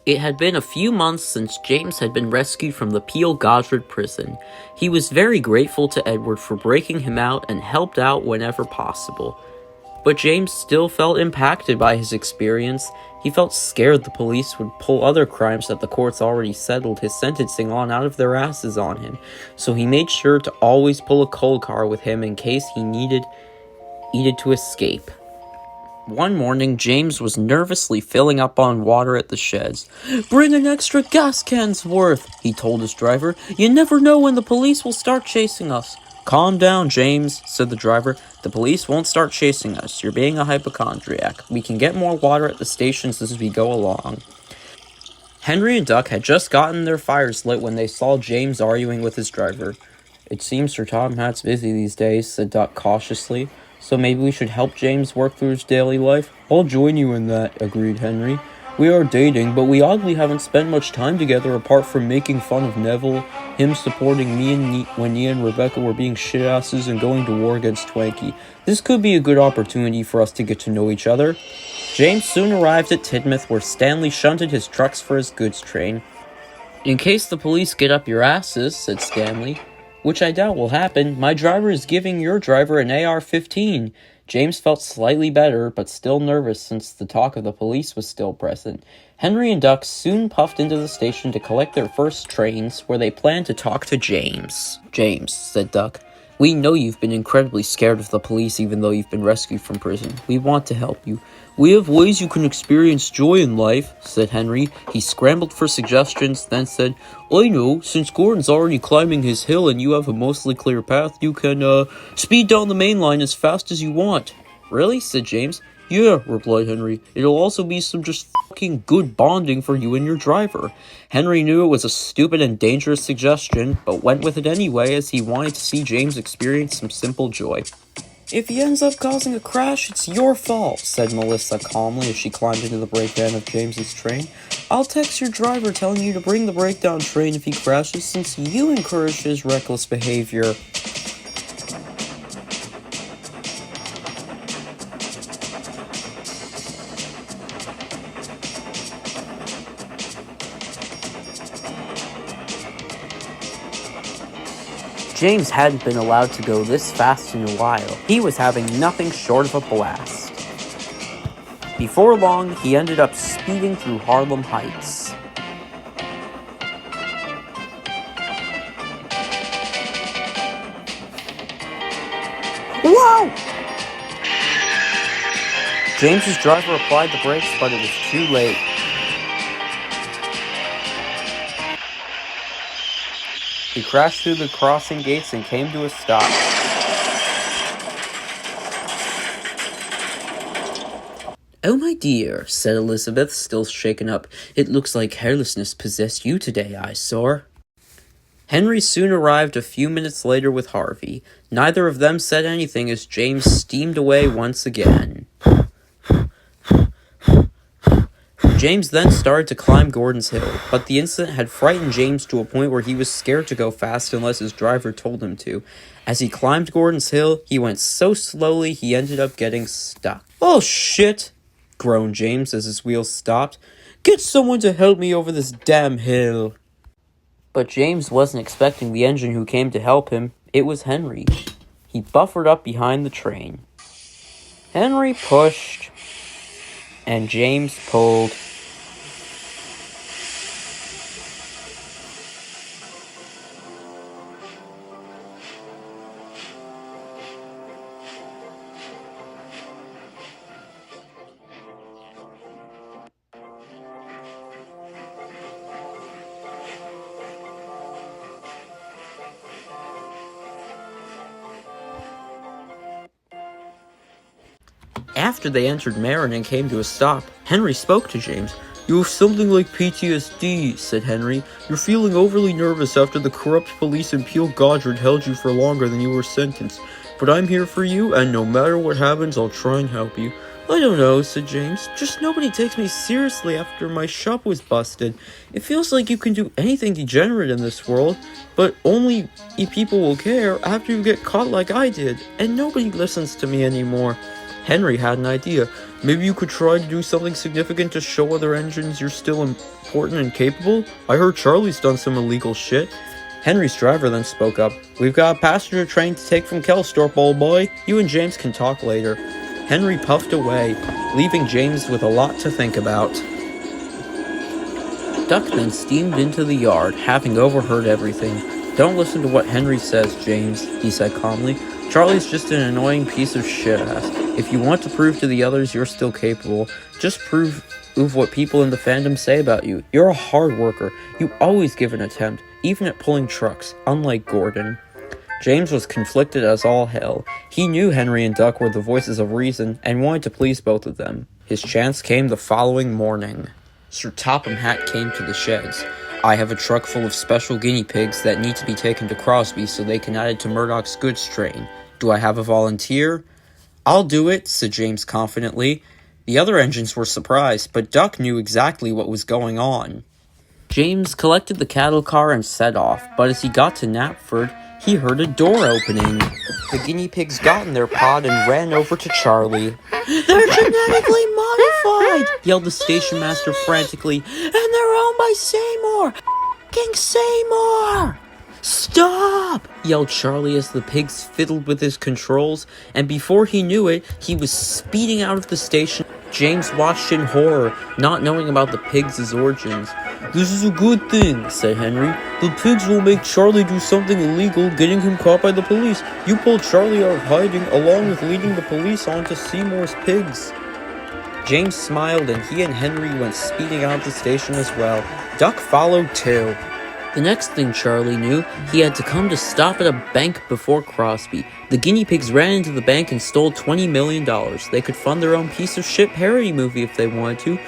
It had been a few months since James had been rescued from the Peel Godred prison. He was very grateful to Edward for breaking him out and helped out whenever possible. But James still felt impacted by his experience. He felt scared the police would pull other crimes that the courts already settled his sentencing on out of their asses on him, so he made sure to always pull a coal car with him in case he needed to escape. One morning, James was nervously filling up on water at the sheds. "Bring an extra gas can's worth," he told his driver. "You never know when the police will start chasing us." "Calm down, James," said the driver. "The police won't start chasing us. You're being a hypochondriac. We can get more water at the stations as we go along." Henry and Duck had just gotten their fires lit when they saw James arguing with his driver. "It seems Sir Tom Hat's busy these days," said Duck cautiously. "So maybe we should help James work through his daily life?" "I'll join you in that," agreed Henry. "We are dating, but we oddly haven't spent much time together apart from making fun of Neville, him supporting me when Nia and Rebecca were being shitasses, and going to war against Twanky. This could be a good opportunity for us to get to know each other." James soon arrived at Tidmouth, where Stanley shunted his trucks for his goods train. "In case the police get up your asses," said Stanley, "which I doubt will happen, my driver is giving your driver an AR-15. James felt slightly better, but still nervous since the talk of the police was still present. Henry and Duck soon puffed into the station to collect their first trains, where they planned to talk to James. "James," said Duck, "we know you've been incredibly scared of the police even though you've been rescued from prison. We want to help you." "We have ways you can experience joy in life," said Henry. He scrambled for suggestions, then said, "I know, since Gordon's already climbing his hill and you have a mostly clear path, you can, speed down the main line as fast as you want." "Really?" said James. "Yeah," replied Henry. "It'll also be some just fucking good bonding for you and your driver." Henry knew it was a stupid and dangerous suggestion, but went with it anyway as he wanted to see James experience some simple joy. "If he ends up causing a crash, it's your fault," said Melissa calmly as she climbed into the breakdown of James's train. "I'll text your driver telling you to bring the breakdown train if he crashes, since you encouraged his reckless behavior." James hadn't been allowed to go this fast in a while. He was having nothing short of a blast. Before long, he ended up speeding through Harlem Heights. Whoa! James's driver applied the brakes, but it was too late. He crashed through the crossing gates and came to a stop. "Oh, my dear," said Elizabeth, still shaken up. "It looks like carelessness possessed you today, I saw." Henry soon arrived a few minutes later with Harvey. Neither of them said anything as James steamed away once again. James then started to climb Gordon's Hill, but the incident had frightened James to a point where he was scared to go fast unless his driver told him to. As he climbed Gordon's Hill, he went so slowly he ended up getting stuck. "Oh shit!" groaned James as his wheels stopped. "Get someone to help me over this damn hill." But James wasn't expecting the engine who came to help him. It was Henry. He buffered up behind the train. Henry pushed, and James pulled. After they entered Marin and came to a stop, Henry spoke to James. "You have something like PTSD, said Henry. You're feeling overly nervous after the corrupt police in Peel Godred held you for longer than you were sentenced. But I'm here for you, and no matter what happens, I'll try and help you." "I don't know," said James. "Just nobody takes me seriously after my shop was busted. It feels like you can do anything degenerate in this world, but only people will care after you get caught like I did, and nobody listens to me anymore." Henry had an idea. "Maybe you could try to do something significant to show other engines you're still important and capable? I heard Charlie's done some illegal shit." Henry's driver then spoke up. "We've got a passenger train to take from Kelstorp, old boy. You and James can talk later." Henry puffed away, leaving James with a lot to think about. Duck then steamed into the yard, having overheard everything. "Don't listen to what Henry says, James," he said calmly. "Charlie's just an annoying piece of shit-ass. If you want to prove to the others you're still capable, just prove what people in the fandom say about you. You're a hard worker. You always give an attempt, even at pulling trucks, unlike Gordon." James was conflicted as all hell. He knew Henry and Duck were the voices of reason and wanted to please both of them. His chance came the following morning. Sir Topham Hatt came to the sheds. "I have a truck full of special guinea pigs that need to be taken to Crosby so they can add it to Murdoch's goods train. Do I have a volunteer?" "I'll do it," said James confidently. The other engines were surprised, but Duck knew exactly what was going on. James collected the cattle car and set off, but as he got to Knapford, he heard a door opening. The guinea pigs got in their pod and ran over to Charlie. "They're genetically modified!" yelled the station master frantically. "And they're owned by Seymour! F***ing Seymour!" "Stop!" yelled Charlie as the pigs fiddled with his controls, and before he knew it, he was speeding out of the station. James watched in horror, not knowing about the pigs' origins. "This is a good thing," said Henry. "The pigs will make Charlie do something illegal, getting him caught by the police. You pulled Charlie out of hiding, along with leading the police on to Seymour's pigs." James smiled, and he and Henry went speeding out of the station as well. Duck followed too. The next thing Charlie knew, he had to come to stop at a bank before Crosby. The guinea pigs ran into the bank and stole $20 million. They could fund their own piece of shit parody movie if they wanted to.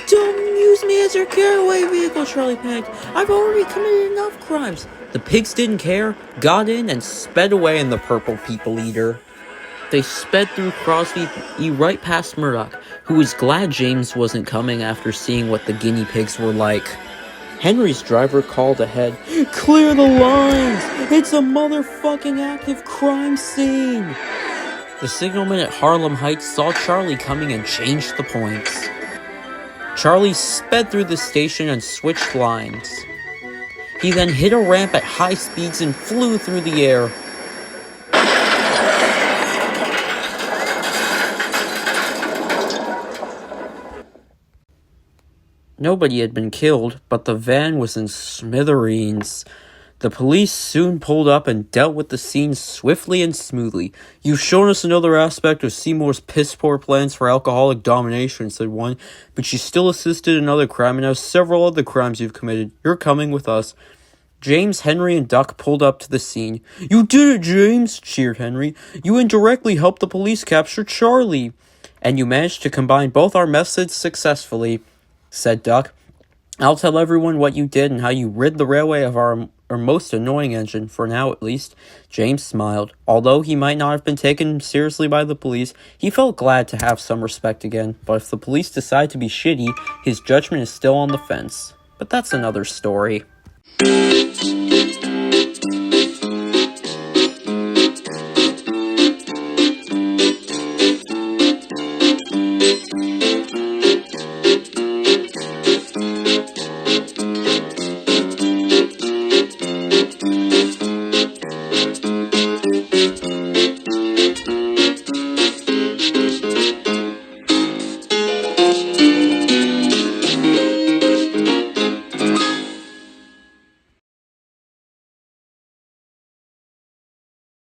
"Don't use me as your getaway vehicle," Charlie panicked. "I've already committed enough crimes." The pigs didn't care, got in, and sped away in the purple people eater. They sped through Crosby right past Murdoch, who was glad James wasn't coming after seeing what the guinea pigs were like. Henry's driver called ahead. "Clear the lines! It's a motherfucking active crime scene!" The signalman at Harlem Heights saw Charlie coming and changed the points. Charlie sped through the station and switched lines. He then hit a ramp at high speeds and flew through the air. Nobody had been killed, but the van was in smithereens. The police soon pulled up and dealt with the scene swiftly and smoothly. "You've shown us another aspect of Seymour's piss-poor plans for alcoholic domination," said one, "but you still assisted in another crime and have several other crimes you've committed. You're coming with us." James, Henry, and Duck pulled up to the scene. "You did it, James!" cheered Henry. "You indirectly helped the police capture Charlie. And you managed to combine both our methods successfully," said Duck. "I'll tell everyone what you did and how you rid the railway of our most annoying engine, for now at least." James smiled. Although he might not have been taken seriously by the police, he felt glad to have some respect again. But if the police decide to be shitty, his judgment is still on the fence. But that's another story.